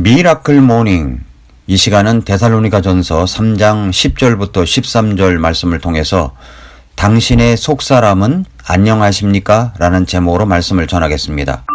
미라클 모닝. 이 시간은 데살로니가전서 3장 10절부터 13절 말씀을 통해서 당신의 속사람은 안녕하십니까? 라는 제목으로 말씀을 전하겠습니다.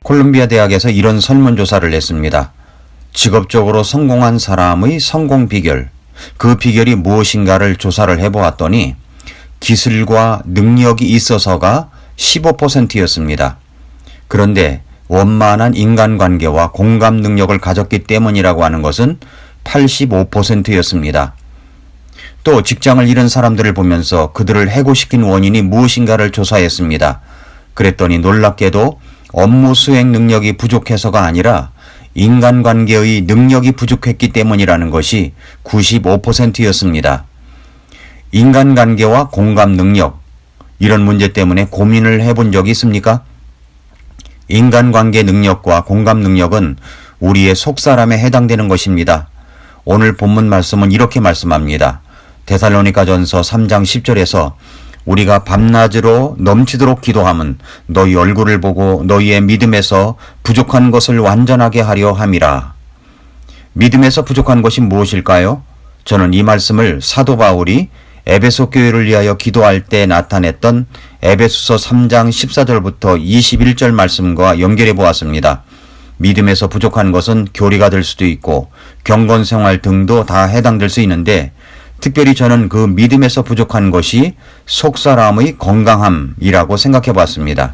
콜롬비아 대학에서 이런 설문조사를 냈습니다. 직업적으로 성공한 사람의 성공 비결, 그 비결이 무엇인가를 조사를 해보았더니 기술과 능력이 있어서가 15%였습니다. 그런데 원만한 인간관계와 공감 능력을 가졌기 때문이라고 하는 것은 85%였습니다. 또 직장을 잃은 사람들을 보면서 그들을 해고시킨 원인이 무엇인가를 조사했습니다. 그랬더니 놀랍게도 업무 수행 능력이 부족해서가 아니라 인간관계의 능력이 부족했기 때문이라는 것이 95%였습니다. 인간관계와 공감 능력, 이런 문제 때문에 고민을 해본 적이 있습니까? 인간관계 능력과 공감 능력은 우리의 속사람에 해당되는 것입니다. 오늘 본문 말씀은 이렇게 말씀합니다. 데살로니가전서 3장 10절에서 우리가 밤낮으로 넘치도록 기도함은 너희 얼굴을 보고 너희의 믿음에서 부족한 것을 완전하게 하려 함이라. 믿음에서 부족한 것이 무엇일까요? 저는 이 말씀을 사도 바울이 에베소 교회를 위하여 기도할 때 나타냈던 에베소서 3장 14절부터 21절 말씀과 연결해 보았습니다. 믿음에서 부족한 것은 교리가 될 수도 있고 경건생활 등도 다 해당될 수 있는데 특별히 저는 그 믿음에서 부족한 것이 속사람의 건강함이라고 생각해 봤습니다.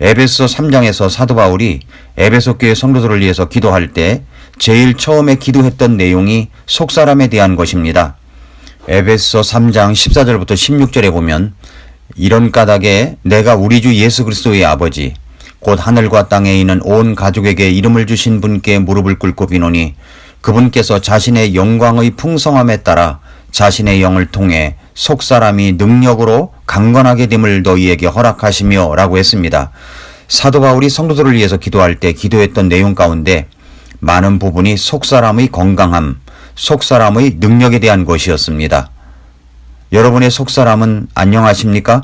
에베소 3장에서 사도 바울이 에베소 교회 성도들을 위해서 기도할 때 제일 처음에 기도했던 내용이 속사람에 대한 것입니다. 에베소 3장 14절부터 16절에 보면 이런 까닭에 내가 우리 주 예수 그리스도의 아버지 곧 하늘과 땅에 있는 온 가족에게 이름을 주신 분께 무릎을 꿇고 비노니 그분께서 자신의 영광의 풍성함에 따라 자신의 영을 통해 속사람이 능력으로 강건하게 됨을 너희에게 허락하시며 라고 했습니다. 사도 바울이 성도들을 위해서 기도할 때 기도했던 내용 가운데 많은 부분이 속사람의 건강함, 속사람의 능력에 대한 것이었습니다. 여러분의 속사람은 안녕하십니까?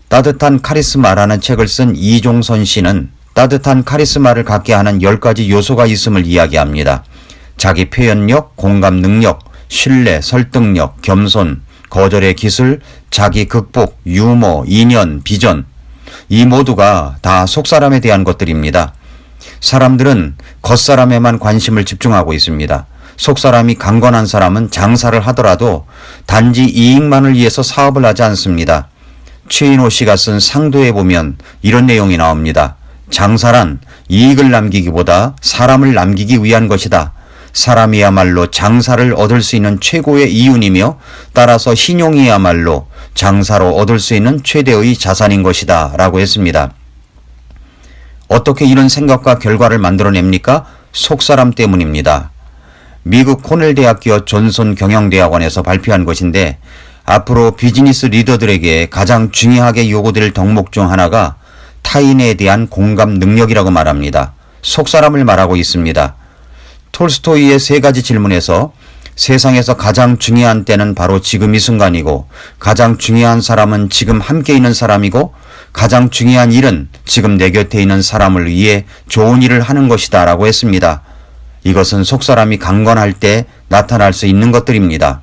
따뜻한 카리스마라는 책을 쓴 이종선 씨는 따뜻한 카리스마를 갖게 하는 10가지 요소가 있음을 이야기합니다. 자기 표현력, 공감 능력, 신뢰, 설득력, 겸손, 거절의 기술, 자기 극복, 유머, 인연, 비전. 이 모두가 다 속사람에 대한 것들입니다. 사람들은 겉사람에만 관심을 집중하고 있습니다. 속사람이 강건한 사람은 장사를 하더라도 단지 이익만을 위해서 사업을 하지 않습니다. 최인호 씨가 쓴 상도에 보면 이런 내용이 나옵니다. 장사란 이익을 남기기보다 사람을 남기기 위한 것이다. 사람이야말로 장사를 얻을 수 있는 최고의 이윤이며 따라서 신용이야말로 장사로 얻을 수 있는 최대의 자산인 것이다 라고 했습니다. 어떻게 이런 생각과 결과를 만들어냅니까? 속사람 때문입니다. 미국 코넬 대학교 존슨 경영대학원에서 발표한 것인데 앞으로 비즈니스 리더들에게 가장 중요하게 요구될 덕목 중 하나가 타인에 대한 공감 능력이라고 말합니다. 속사람을 말하고 있습니다. 톨스토이의 3가지 질문에서 세상에서 가장 중요한 때는 바로 지금 이 순간이고 가장 중요한 사람은 지금 함께 있는 사람이고 가장 중요한 일은 지금 내 곁에 있는 사람을 위해 좋은 일을 하는 것이다 라고 했습니다. 이것은 속사람이 강건할 때 나타날 수 있는 것들입니다.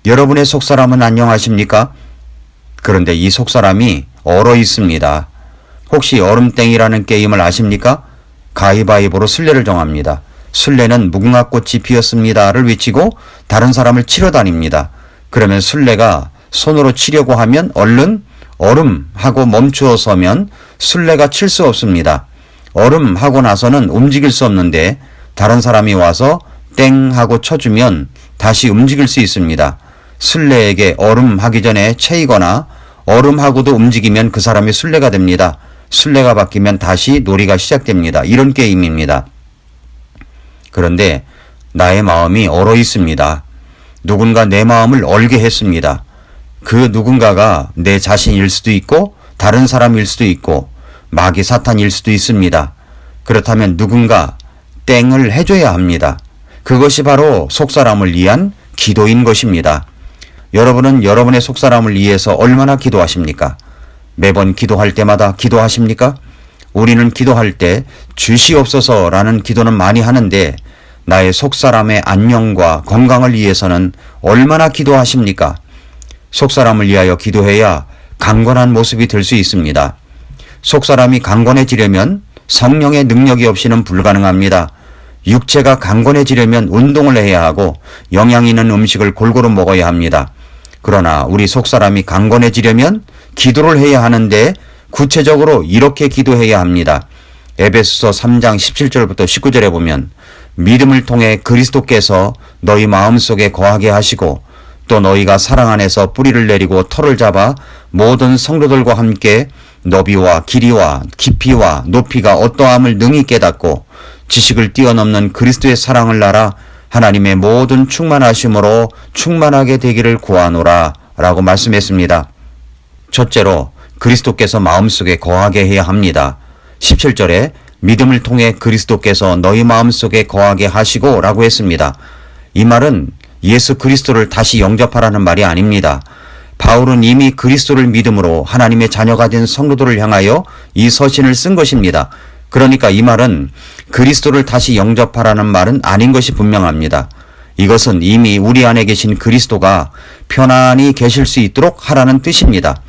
여러분의 속사람은 안녕하십니까? 그런데 이 속사람이 얼어 있습니다. 혹시 얼음땡이라는 게임을 아십니까? 가위바위보로 술래를 정합니다. 술래는 무궁화꽃이 피었습니다를 외치고 다른 사람을 치러 다닙니다. 그러면 술래가 손으로 치려고 하면 얼른 얼음 하고 멈추어 서면 술래가 칠 수 없습니다. 얼음 하고 나서는 움직일 수 없는데 다른 사람이 와서 땡 하고 쳐주면 다시 움직일 수 있습니다. 술래에게 얼음 하기 전에 채이거나 얼음 하고도 움직이면 그 사람이 술래가 됩니다. 술래가 바뀌면 다시 놀이가 시작됩니다. 이런 게임입니다. 그런데 나의 마음이 얼어 있습니다. 누군가 내 마음을 얼게 했습니다. 그 누군가가 내 자신일 수도 있고 다른 사람일 수도 있고 마귀 사탄일 수도 있습니다. 그렇다면 누군가 땡을 해줘야 합니다. 그것이 바로 속사람을 위한 기도인 것입니다. 여러분은 여러분의 속사람을 위해서 얼마나 기도하십니까? 매번 기도할 때마다 기도하십니까? 우리는 기도할 때 주시옵소서라는 기도는 많이 하는데 나의 속사람의 안녕과 건강을 위해서는 얼마나 기도하십니까? 속사람을 위하여 기도해야 강건한 모습이 될 수 있습니다. 속사람이 강건해지려면 성령의 능력이 없이는 불가능합니다. 육체가 강건해지려면 운동을 해야 하고 영양 있는 음식을 골고루 먹어야 합니다. 그러나 우리 속사람이 강건해지려면 기도를 해야 하는데 구체적으로 이렇게 기도해야 합니다. 에베소서 3장 17절부터 19절에 보면 믿음을 통해 그리스도께서 너희 마음속에 거하게 하시고 또 너희가 사랑 안에서 뿌리를 내리고 털을 잡아 모든 성도들과 함께 너비와 길이와 깊이와 높이가 어떠함을 능히 깨닫고 지식을 뛰어넘는 그리스도의 사랑을 알아 하나님의 모든 충만하심으로 충만하게 되기를 구하노라 라고 말씀했습니다. 첫째로 그리스도께서 마음속에 거하게 해야 합니다. 17절에 믿음을 통해 그리스도께서 너희 마음속에 거하게 하시고 라고 했습니다. 이 말은 예수 그리스도를 다시 영접하라는 말이 아닙니다. 바울은 이미 그리스도를 믿음으로 하나님의 자녀가 된 성도들을 향하여 이 서신을 쓴 것입니다. 그러니까 이 말은 그리스도를 다시 영접하라는 말은 아닌 것이 분명합니다. 이것은 이미 우리 안에 계신 그리스도가 편안히 계실 수 있도록 하라는 뜻입니다.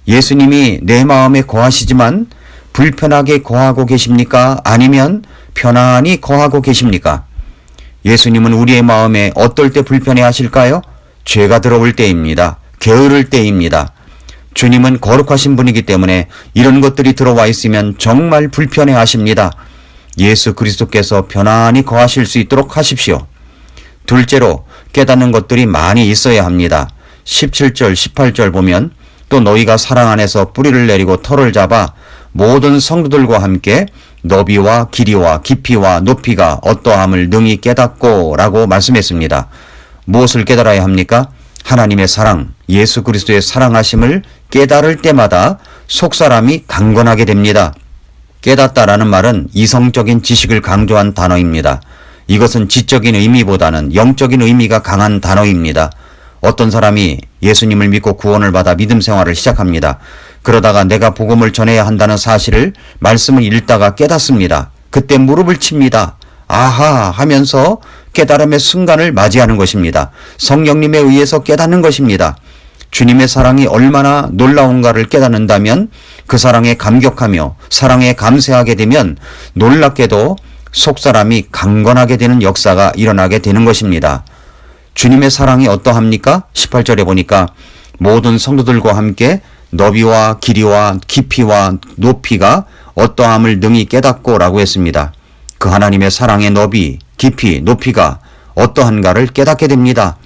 예수님이 내 마음에 거하시지만 불편하게 거하고 계십니까? 아니면 편안히 거하고 계십니까? 예수님은 우리의 마음에 어떨 때 불편해 하실까요? 죄가 들어올 때입니다. 게으를 때입니다. 주님은 거룩하신 분이기 때문에 이런 것들이 들어와 있으면 정말 불편해 하십니다. 예수 그리스도께서 편안히 거하실 수 있도록 하십시오. 둘째로 깨닫는 것들이 많이 있어야 합니다. 17절, 18절 보면 또 너희가 사랑 안에서 뿌리를 내리고 털을 잡아 모든 성도들과 함께 너비와 길이와 깊이와 높이가 어떠함을 능히 깨닫고 라고 말씀했습니다. 무엇을 깨달아야 합니까? 하나님의 사랑, 예수 그리스도의 사랑하심을 깨달을 때마다 속사람이 강건하게 됩니다. 깨닫다라는 말은 이성적인 지식을 강조한 단어입니다. 이것은 지적인 의미보다는 영적인 의미가 강한 단어입니다. 어떤 사람이 예수님을 믿고 구원을 받아 믿음 생활을 시작합니다. 그러다가 내가 복음을 전해야 한다는 사실을 말씀을 읽다가 깨닫습니다. 그때 무릎을 칩니다. 아하 하면서 깨달음의 순간을 맞이하는 것입니다. 성령님에 의해서 깨닫는 것입니다. 주님의 사랑이 얼마나 놀라운가를 깨닫는다면 그 사랑에 감격하며 사랑에 감사하게 되면 놀랍게도 속사람이 강건하게 되는 역사가 일어나게 되는 것입니다. 주님의 사랑이 어떠합니까? 18절에 보니까 모든 성도들과 함께 너비와 길이와 깊이와 높이가 어떠함을 능히 깨닫고 라고 했습니다. 그 하나님의 사랑의 너비, 깊이, 높이가 어떠한가를 깨닫게 됩니다.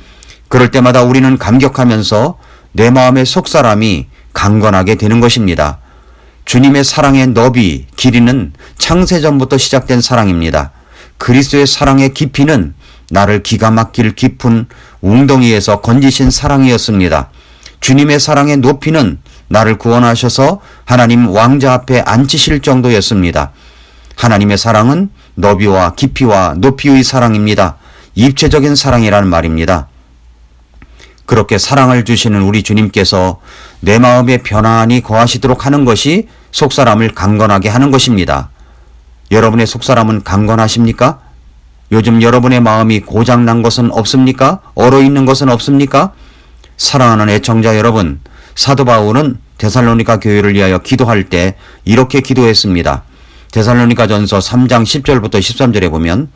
그럴 때마다 우리는 감격하면서 내 마음의 속사람이 강건하게 되는 것입니다. 주님의 사랑의 너비, 길이는 창세전부터 시작된 사랑입니다. 그리스도의 사랑의 깊이는 나를 기가 막힐 깊은 웅덩이에서 건지신 사랑이었습니다. 주님의 사랑의 높이는 나를 구원하셔서 하나님 왕자 앞에 앉히실 정도였습니다. 하나님의 사랑은 너비와 깊이와 높이의 사랑입니다. 입체적인 사랑이라는 말입니다. 그렇게 사랑을 주시는 우리 주님께서 내 마음에 편안히 거하시도록 하는 것이 속사람을 강건하게 하는 것입니다. 여러분의 속사람은 강건하십니까? 요즘 여러분의 마음이 고장난 것은 없습니까? 얼어있는 것은 없습니까? 사랑하는 애청자 여러분, 사도 바울은 데살로니가 교회를 위하여 기도할 때 이렇게 기도했습니다. 데살로니가전서 3장 10절부터 13절에 보면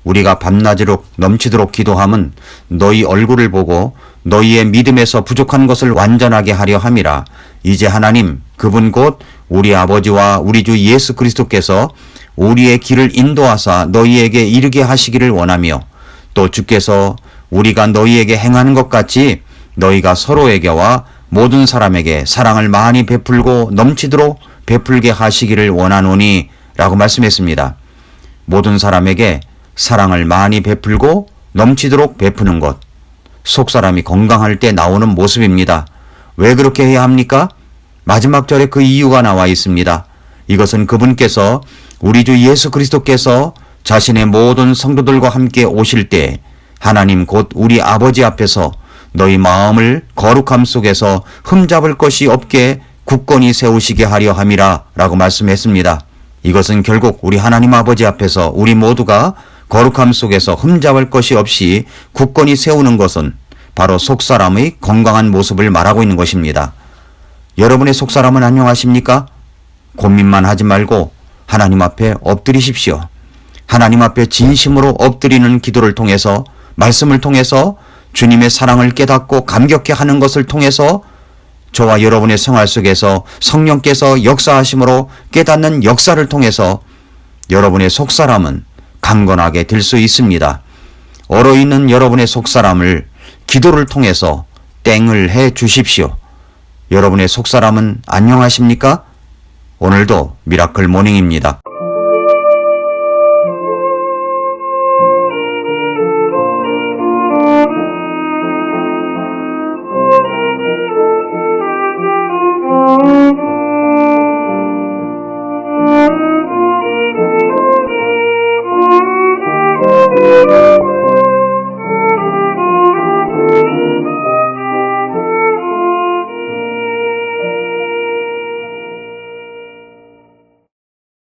우리가 밤낮으로 넘치도록 기도함은 너희 얼굴을 보고 너희의 믿음에서 부족한 것을 완전하게 하려 함이라. 이제 하나님 그분 곧 우리 아버지와 우리 주 예수 그리스도께서 우리의 길을 인도하사 너희에게 이르게 하시기를 원하며 또 주께서 우리가 너희에게 행하는 것 같이 너희가 서로에게와 모든 사람에게 사랑을 많이 베풀고 넘치도록 베풀게 하시기를 원하노니 라고 말씀했습니다. 모든 사람에게 사랑을 많이 베풀고 넘치도록 베푸는 것, 속사람이 건강할 때 나오는 모습입니다. 왜 그렇게 해야 합니까? 마지막 절에 그 이유가 나와 있습니다. 이것은 그분께서 우리 주 예수 그리스도께서 자신의 모든 성도들과 함께 오실 때 하나님 곧 우리 아버지 앞에서 너희 마음을 거룩함 속에서 흠잡을 것이 없게 굳건히 세우시게 하려 함이라 라고 말씀했습니다. 이것은 결국 우리 하나님 아버지 앞에서 우리 모두가 거룩함 속에서 흠잡을 것이 없이 굳건히 세우는 것은 바로 속사람의 건강한 모습을 말하고 있는 것입니다. 여러분의 속사람은 안녕하십니까? 고민만 하지 말고 하나님 앞에 엎드리십시오. 하나님 앞에 진심으로 엎드리는 기도를 통해서, 말씀을 통해서 주님의 사랑을 깨닫고 감격해 하는 것을 통해서 저와 여러분의 생활 속에서 성령께서 역사하심으로 깨닫는 역사를 통해서 여러분의 속사람은 강건하게 될 수 있습니다. 얼어있는 여러분의 속사람을 기도를 통해서 땡을 해 주십시오. 여러분의 속사람은 안녕하십니까? 오늘도 미라클 모닝입니다.